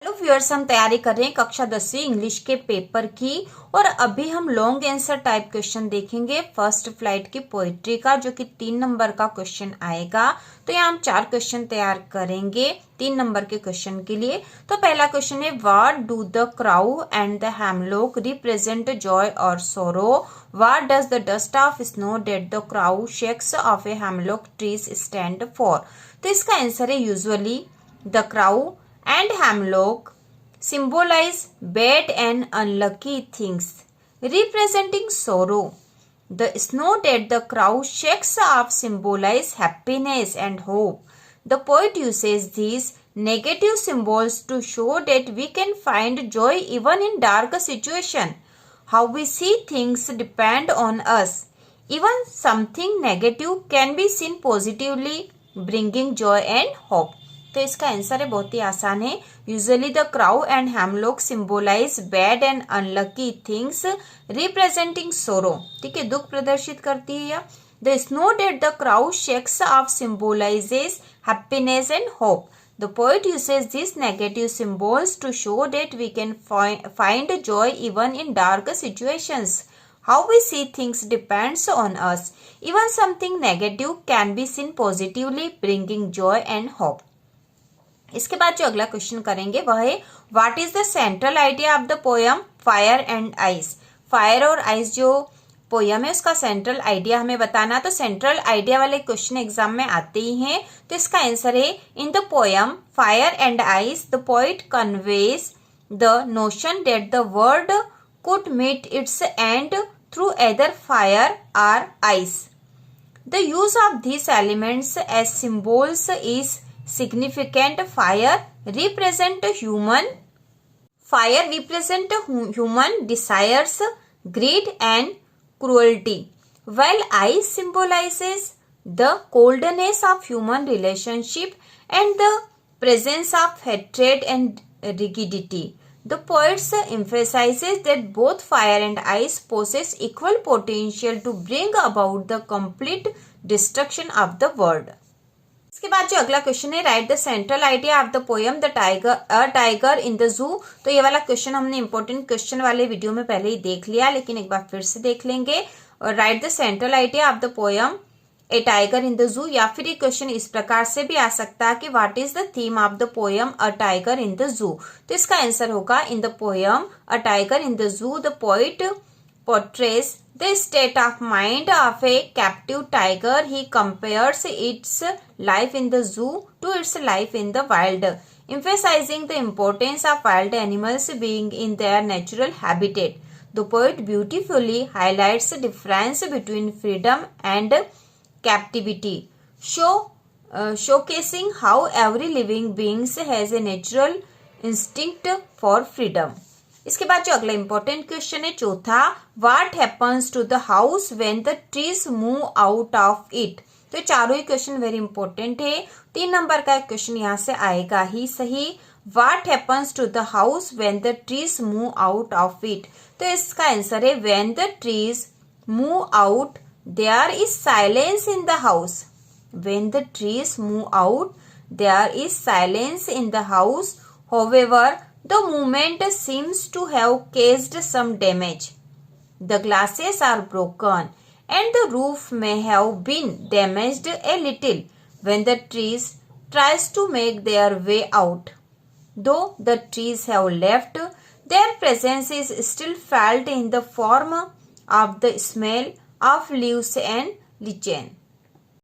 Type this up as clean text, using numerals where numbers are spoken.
Hello viewers, हम तैयारी कर रहे हैं कक्षा 10वीं इंग्लिश के पेपर की। और अभी हम लॉन्ग आंसर टाइप क्वेश्चन देखेंगे फर्स्ट फ्लाइट की पोएट्री का, जो कि 3 नंबर का क्वेश्चन आएगा। तो यहाँ हम 4 क्वेश्चन तैयार करेंगे 3 नंबर के क्वेश्चन के लिए। तो पहला क्वेश्चन है, what do the crow and the hemlock represent joy और sorrow? What does the dust of snow that the crow shakes off a hemlock trees stand for? तो इसका आंसर है, usually the crow and hemlock symbolize bad and unlucky things, representing sorrow. The snow that the crow shakes off symbolize happiness and hope. The poet uses these negative symbols to show that we can find joy even in dark situation. How we see things depend on us. Even something negative can be seen positively, bringing joy and hope. तो इसका answer है बहुत ही आसान है, usually the crow and hemlock symbolize bad and unlucky things representing sorrow. ठीक है, दुख प्रदर्शित करती है। The snow that the crow shakes off symbolizes happiness and hope. The poet uses this negative symbols to show that we can find joy even in dark situations. How we see things depends on us. Even something negative can be seen positively, bringing joy and hope. इसके बाद जो अगला question करेंगे वह है, what is the central idea of the poem fire and ice? Fire और ice जो poem है उसका सेंट्रल आइडिया हमें बताना। तो सेंट्रल आइडिया वाले क्वेश्चन एग्जाम में आते ही हैं। तो इसका आंसर है, in the poem fire and ice the poet conveys the notion that the world could meet its end through either fire और ice. The use of these elements as symbols is significant. Fire represent human desires, greed and cruelty, while ice symbolizes the coldness of human relationship and the presence of hatred and rigidity. The poets emphasizes that both fire and ice possess equal potential to bring about the complete destruction of the world. इसके बाद जो अगला question है, right the central idea of the poem the tiger in the zoo. तो ये वाला question हमने important question वाले वीडियो में पहले ही देख लिया, लेकिन एक बार फिर से देख लेंगे. और right the central idea of the poem A tiger in the zoo. या फिर ये क्वेश्चन इस प्रकार से भी आ सकता है कि what is the theme of the poem a tiger in the zoo. तो इसका आंसर होगा, इन the poem a tiger in the zoo the poet portrays the state of mind of a captive tiger. He compares its life in the zoo to its life in the wild, emphasizing the importance of wild animals being in their natural habitat. The poet beautifully highlights the difference between freedom and captivity, showcasing how every living being has a natural instinct for freedom. इसके बाद जो अगला important question है चौथा, what happens to the house when the trees move out of it? तो चारों ही question very important है। 3 number का क्वेश्चन यहाँ से आएगा ही सही। What happens to the house when the trees move out of it? तो इसका आंसर है, when the trees move out there is silence in the house. When the trees move out there is silence in the house. However, the movement seems to have caused some damage. The glasses are broken and the roof may have been damaged a little when the trees tries to make their way out. Though the trees have left, their presence is still felt in the form of the smell of leaves and lichen.